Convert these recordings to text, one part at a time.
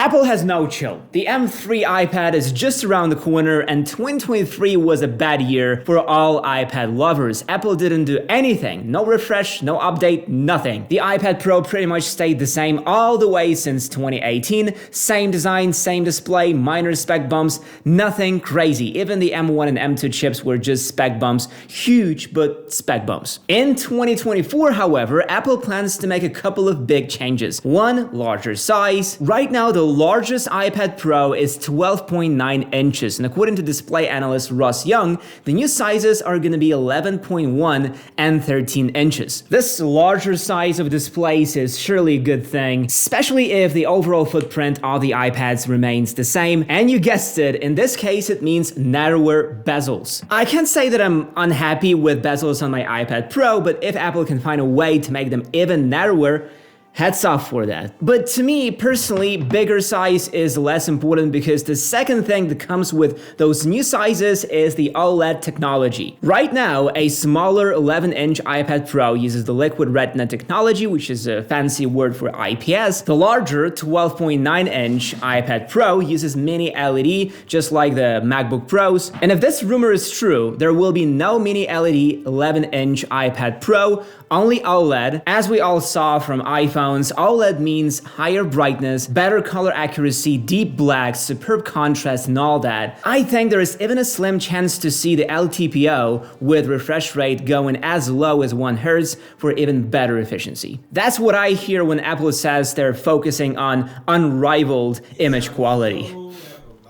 Apple has no chill. The M3 iPad is just around the corner, and 2023 was a bad year for all iPad lovers. Apple didn't do anything. No refresh, no update, nothing. The iPad Pro pretty much stayed the same all the way since 2018. Same design, same display, minor spec bumps, nothing crazy. Even the M1 and M2 chips were just spec bumps. Huge, but spec bumps. In 2024, however, Apple plans to make a couple of big changes. One, larger size. Right now, the largest iPad Pro is 12.9 inches, and according to display analyst Ross Young, the new sizes are going to be 11.1 and 13 inches. This larger size of displays is surely a good thing, especially if the overall footprint of the iPads remains the same, and you guessed it, in this case it means narrower bezels. I can't say that I'm unhappy with bezels on my iPad Pro, but if Apple can find a way to make them even narrower, hats off for that. But to me, personally, bigger size is less important because the second thing that comes with those new sizes is the OLED technology. Right now, a smaller 11-inch iPad Pro uses the Liquid Retina technology, which is a fancy word for IPS. The larger 12.9-inch iPad Pro uses mini LED, just like the MacBook Pros. And if this rumor is true, there will be no mini LED 11-inch iPad Pro, only OLED. As we all saw from iPhones, OLED means higher brightness, better color accuracy, deep black, superb contrast, and all that. I think there is even a slim chance to see the LTPO with refresh rate going as low as 1 Hz for even better efficiency. That's what I hear when Apple says they're focusing on unrivaled image quality.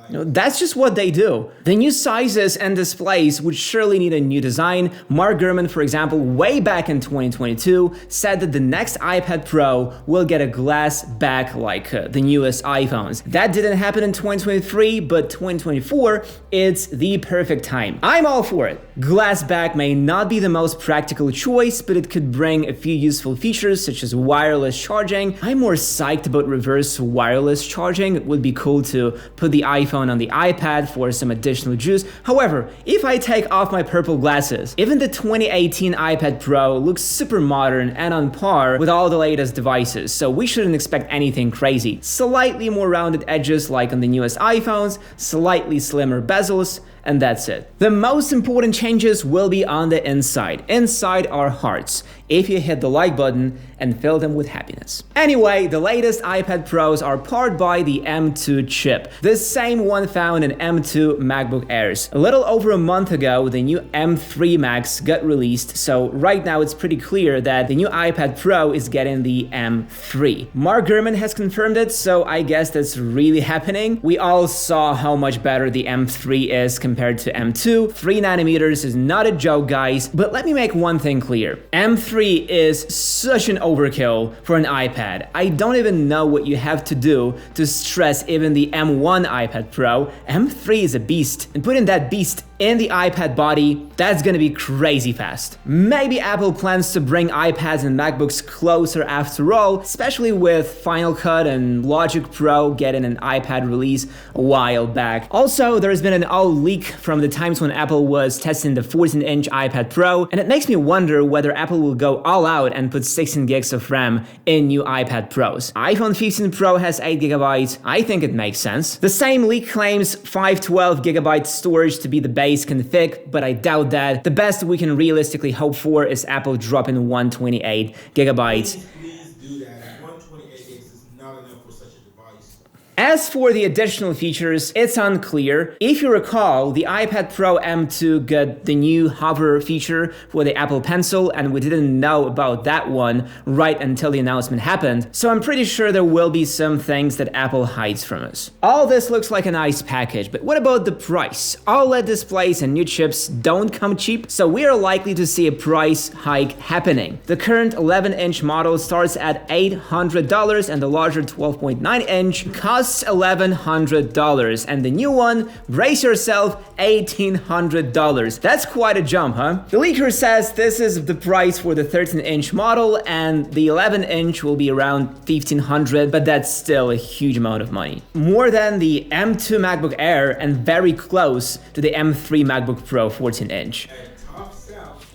That's just what they do. The new sizes and displays would surely need a new design. Mark Gurman, for example, way back in 2022, said that the next iPad Pro will get a glass back like the newest iPhones. That didn't happen in 2023, but 2024, it's the perfect time. I'm all for it. Glass back may not be the most practical choice, but it could bring a few useful features such as wireless charging. I'm more psyched about reverse wireless charging. It would be cool to put the iPhone on the iPad for some additional juice. However, if I take off my purple glasses, even the 2018 iPad Pro looks super modern and on par with all the latest devices, so we shouldn't expect anything crazy. Slightly more rounded edges like on the newest iPhones, slightly slimmer bezels, and that's it. The most important changes will be on the inside our hearts, if you hit the like button and fill them with happiness. Anyway, the latest iPad Pros are powered by the M2 chip, the same one found in M2 MacBook Airs. A little over a month ago, the new M3 Macs got released, so right now it's pretty clear that the new iPad Pro is getting the M3. Mark Gurman has confirmed it, so I guess that's really happening. We all saw how much better the M3 is compared to M2. 3 nanometers is not a joke, guys, but let me make one thing clear. M3 is such an overkill for an iPad. I don't even know what you have to do to stress even the M1 iPad Pro. M3 is a beast, and putting that beast in the iPad body, that's gonna be crazy fast. Maybe Apple plans to bring iPads and MacBooks closer after all, especially with Final Cut and Logic Pro getting an iPad release a while back. Also, there's been an old leak from the times when Apple was testing the 14-inch iPad Pro, and it makes me wonder whether Apple will go all out and put 16 gigs of RAM in new iPad Pros. iPhone 15 Pro has 8 GB. I think it makes sense. The same leak claims 512 GB storage to be the base config, but I doubt that. The best we can realistically hope for is Apple dropping 128 GB. Please do that. 128 gigs is not enough for such a device. As for the additional features, it's unclear. If you recall, the iPad Pro M2 got the new hover feature for the Apple Pencil, and we didn't know about that one right until the announcement happened, so I'm pretty sure there will be some things that Apple hides from us. All this looks like a nice package, but what about the price? OLED displays and new chips don't come cheap, so we are likely to see a price hike happening. The current 11-inch model starts at $800, and the larger 12.9-inch costs $1,100, and the new one, brace yourself, $1,800. That's quite a jump, huh? The leaker says this is the price for the 13-inch model, and the 11-inch will be around $1,500, but that's still a huge amount of money. More than the M2 MacBook Air and very close to the M3 MacBook Pro 14-inch.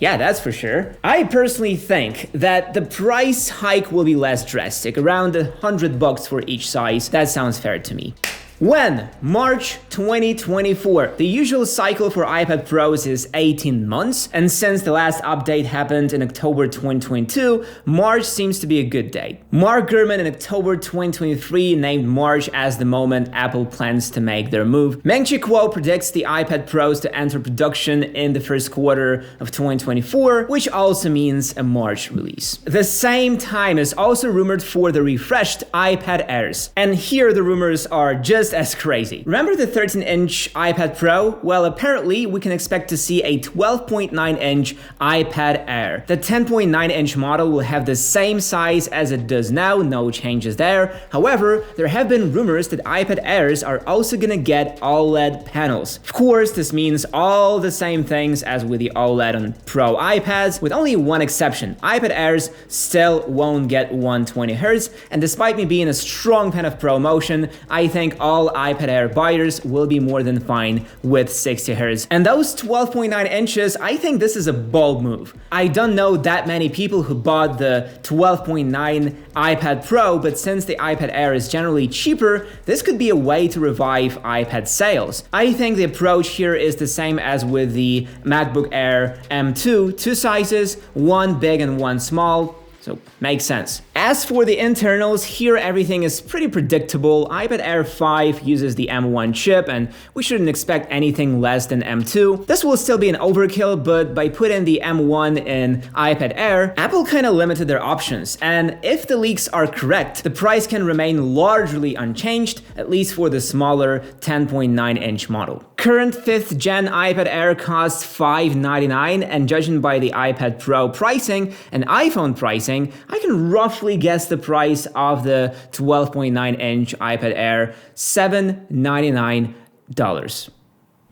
Yeah, that's for sure. I personally think that the price hike will be less drastic, around $100 for each size. That sounds fair to me. When? March 2024. The usual cycle for iPad Pros is 18 months, and since the last update happened in October 2022, March seems to be a good date. Mark Gurman in October 2023 named March as the moment Apple plans to make their move. Meng-Chi Kuo predicts the iPad Pros to enter production in the first quarter of 2024, which also means a March release. The same time is also rumored for the refreshed iPad Airs, and here the rumors are just as crazy. Remember the 13-inch iPad Pro? Well, apparently we can expect to see a 12.9-inch iPad Air. The 10.9-inch model will have the same size as it does now, no changes there. However, there have been rumors that iPad Airs are also gonna get OLED panels. Of course, this means all the same things as with the OLED on Pro iPads, with only one exception. iPad Airs still won't get 120Hz, and despite me being a strong fan of ProMotion, I think all iPad Air buyers will be more than fine with 60Hz. And those 12.9 inches, I think this is a bold move. I don't know that many people who bought the 12.9 iPad Pro, but since the iPad Air is generally cheaper, this could be a way to revive iPad sales. I think the approach here is the same as with the MacBook Air M2, two sizes, one big and one small. So, makes sense. As for the internals, here everything is pretty predictable. iPad Air 5 uses the M1 chip, and we shouldn't expect anything less than M2. This will still be an overkill, but by putting the M1 in iPad Air, Apple kinda limited their options. And if the leaks are correct, the price can remain largely unchanged, at least for the smaller 10.9-inch model. Current 5th gen iPad Air costs $599, and judging by the iPad Pro pricing and iPhone pricing, I can roughly guess the price of the 12.9-inch iPad Air, $799.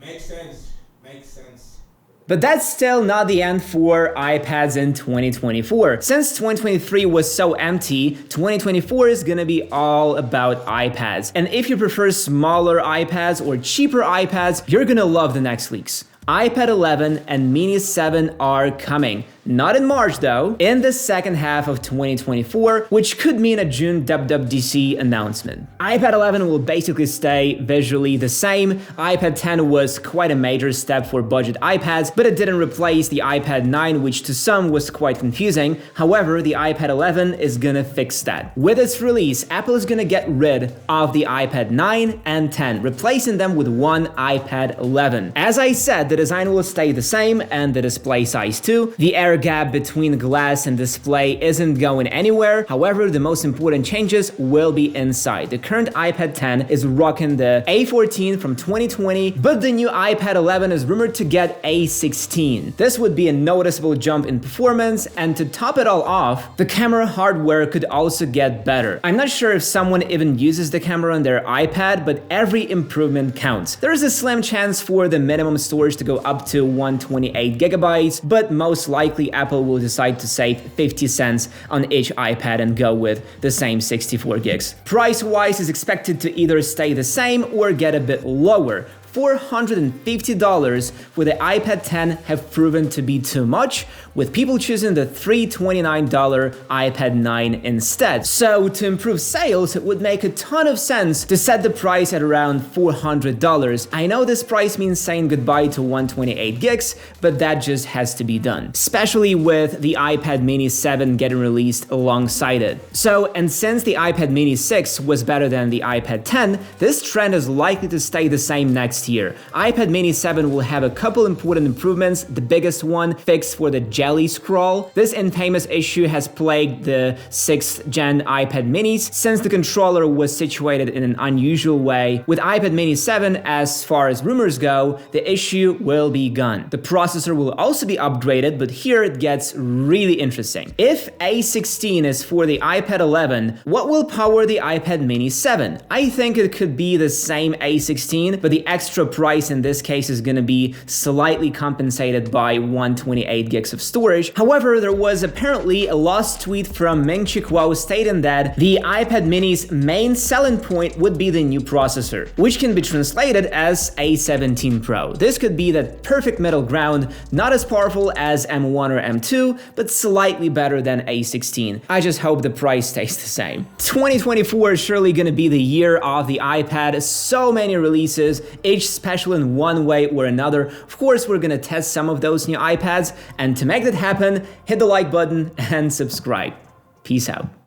Makes sense. Makes sense. But that's still not the end for iPads in 2024. Since 2023 was so empty, 2024 is gonna be all about iPads. And if you prefer smaller iPads or cheaper iPads, you're gonna love the next leaks. iPad 11 and Mini 7 are coming. Not in March though, in the second half of 2024, which could mean a June WWDC announcement. iPad 11 will basically stay visually the same. iPad 10 was quite a major step for budget iPads, but it didn't replace the iPad 9, which to some was quite confusing. However, the iPad 11 is gonna fix that. With its release, Apple is gonna get rid of the iPad 9 and 10, replacing them with one iPad 11. As I said, the design will stay the same and the display size too. The air gap between glass and display isn't going anywhere. However, the most important changes will be inside. The current iPad 10 is rocking the A14 from 2020, but the new iPad 11 is rumored to get A16. This would be a noticeable jump in performance, and to top it all off, the camera hardware could also get better. I'm not sure if someone even uses the camera on their iPad, but every improvement counts. There is a slim chance for the minimum storage to go up to 128 gigabytes, but most likely Apple will decide to save 50 cents on each iPad and go with the same 64 gigs. Price-wise is expected to either stay the same or get a bit lower. $450 for the iPad 10 have proven to be too much, with people choosing the $329 iPad 9 instead. So to improve sales, it would make a ton of sense to set the price at around $400. I know this price means saying goodbye to 128 gigs, but that just has to be done, especially with the iPad Mini 7 getting released alongside it. So, and since the iPad Mini 6 was better than the iPad 10, this trend is likely to stay the same next year. iPad Mini 7 will have a couple important improvements, the biggest one fixed for the jelly scroll. This infamous issue has plagued the 6th gen iPad Minis since the controller was situated in an unusual way. With iPad Mini 7, as far as rumors go, the issue will be gone. The processor will also be upgraded, but here it gets really interesting. If A16 is for the iPad 11, what will power the iPad Mini 7? I think it could be the same A16, but the extra extra price in this case is gonna be slightly compensated by 128 gigs of storage. However, there was apparently a lost tweet from Ming-Chi Kuo stating that the iPad mini's main selling point would be the new processor, which can be translated as A17 Pro. This could be the perfect middle ground, not as powerful as M1 or M2, but slightly better than A16. I just hope the price stays the same. 2024 is surely gonna be the year of the iPad. So many releases, each special in one way or another. Of course, we're gonna test some of those new iPads, and to make that happen, hit the like button and subscribe. Peace out.